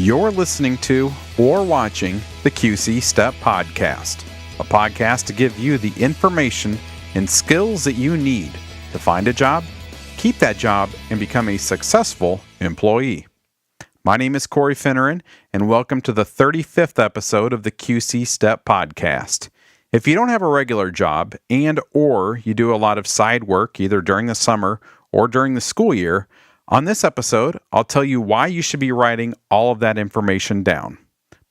You're listening to or watching the QC Step Podcast, a podcast to give you the information and skills that you need to find a job, keep that job, and become a successful employee. My name is Corey Finneran, and welcome to the 35th episode of the QC Step Podcast. If you don't have a regular job or you do a lot of side work either during the summer or during the school year, on this episode, I'll tell you why you should be writing all of that information down.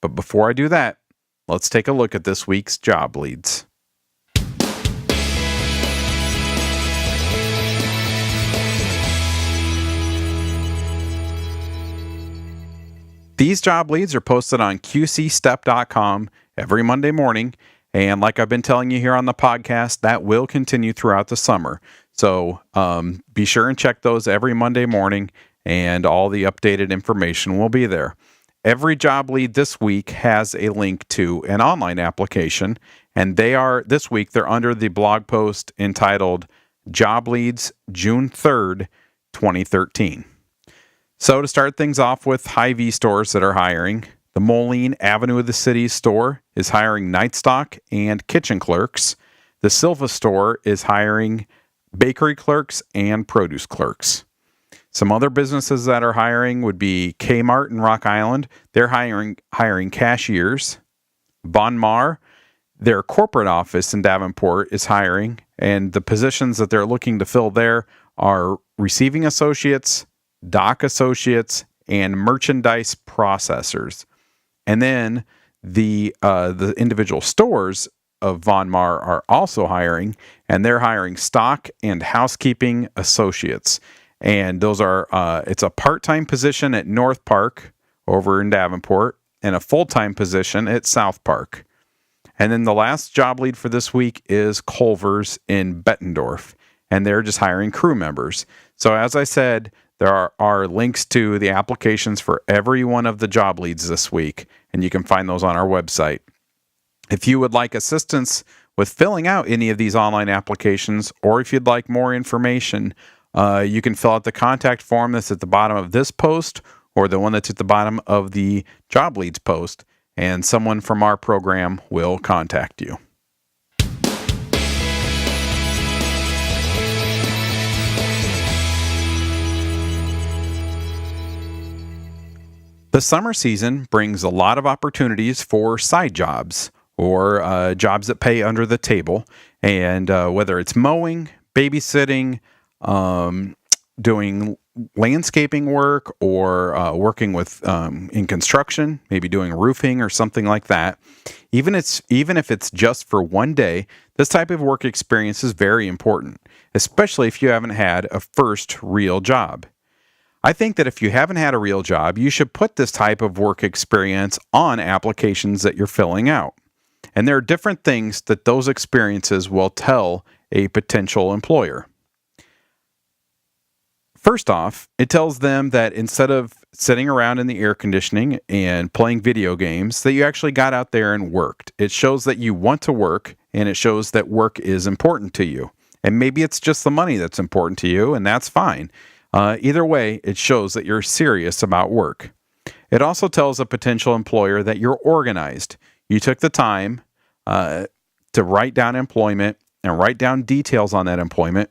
But before I do that, let's take a look at this week's job leads. These job leads are posted on qcstep.com every Monday morning, and like I've been telling you here on the podcast, that will continue throughout the summer. So be sure and check those every Monday morning, and all the updated information will be there. Every job lead this week has a link to an online application, and this week they're under the blog post entitled Job Leads June 3rd, 2013. So to start things off with Hy-Vee stores that are hiring, the Moline Avenue of the City store is hiring night stock and kitchen clerks. The Silva store is hiring bakery clerks and produce clerks. Some other businesses that are hiring would be Kmart in Rock Island. They're hiring cashiers. Maur, their corporate office in Davenport, is hiring, and the positions that they're looking to fill there are receiving associates, dock associates, and merchandise processors. And then the individual stores of Von Maur are also hiring, and they're hiring stock and housekeeping associates. And those are, it's a part-time position at North Park over in Davenport and a full-time position at South Park. And then the last job lead for this week is Culver's in Bettendorf, and they're just hiring crew members. So as I said, there are links to the applications for every one of the job leads this week, and you can find those on our website. If you would like assistance with filling out any of these online applications, or if you'd like more information, you can fill out the contact form that's at the bottom of this post or the one that's at the bottom of the job leads post, and someone from our program will contact you. The summer season brings a lot of opportunities for side jobs or jobs that pay under the table. And whether it's mowing, babysitting, doing landscaping work, or working with in construction, maybe doing roofing or something like that, even if it's just for one day, this type of work experience is very important, especially if you haven't had a first real job. I think that if you haven't had a real job, you should put this type of work experience on applications that you're filling out. And there are different things that those experiences will tell a potential employer. First off, it tells them that instead of sitting around in the air conditioning and playing video games, that you actually got out there and worked. It shows that you want to work, and it shows that work is important to you. And maybe it's just the money that's important to you, and that's fine. Either way, it shows that you're serious about work. It also tells a potential employer that you're organized. You took the time to write down employment and write down details on that employment.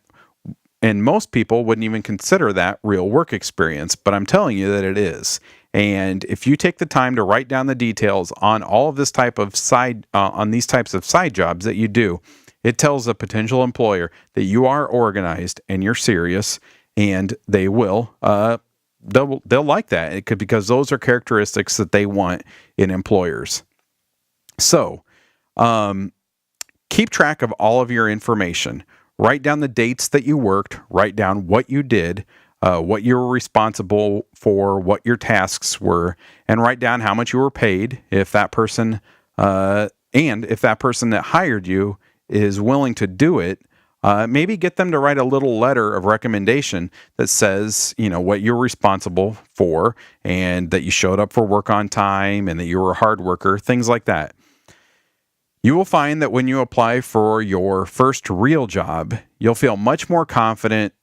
And most people wouldn't even consider that real work experience, but I'm telling you that it is. And if you take the time to write down the details on all of this type of on these types of side jobs that you do, it tells a potential employer that you are organized and you're serious, and they will they'll like that because those are characteristics that they want in employers. So keep track of all of your information. Write down the dates that you worked, write down what you did, what you were responsible for, what your tasks were, and write down how much you were paid if that person that hired you is willing to do it. Maybe get them to write a little letter of recommendation that says, what you're responsible for, and that you showed up for work on time, and that you were a hard worker, things like that. You will find that when you apply for your first real job, you'll feel much more confident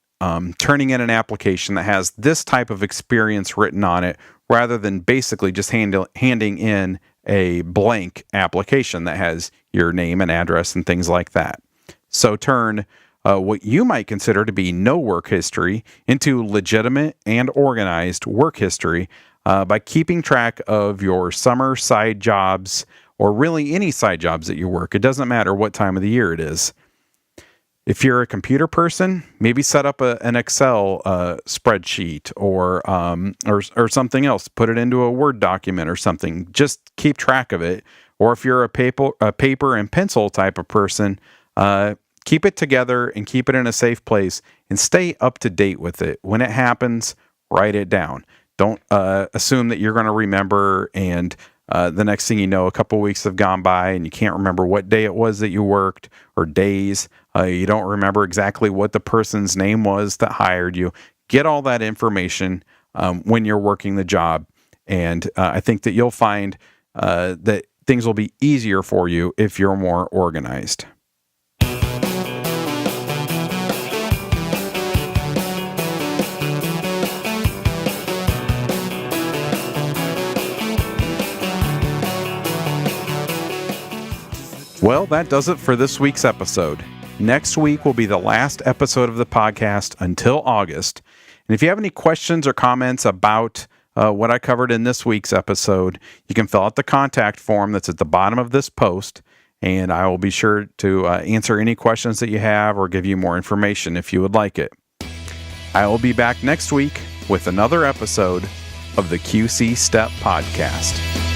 turning in an application that has this type of experience written on it rather than basically just handing in a blank application that has your name and address and things like that. So turn what you might consider to be no work history into legitimate and organized work history by keeping track of your summer side jobs, or really any side jobs that you work. It doesn't matter what time of the year it is. If you're a computer person, maybe set up an Excel spreadsheet or something else. Put it into a Word document or something. Just keep track of it. Or if you're a paper and pencil type of person, keep it together and keep it in a safe place and stay up to date with it. When it happens, write it down. Don't assume that you're going to remember, and the next thing you know, a couple weeks have gone by and you can't remember what day it was that you worked, or days. You don't remember exactly what the person's name was that hired you. Get all that information when you're working the job, and I think that you'll find that things will be easier for you if you're more organized. Well, that does it for this week's episode. Next week will be the last episode of the podcast until August. And if you have any questions or comments about what I covered in this week's episode, you can fill out the contact form that's at the bottom of this post, and I will be sure to answer any questions that you have or give you more information if you would like it. I will be back next week with another episode of the QC Step Podcast.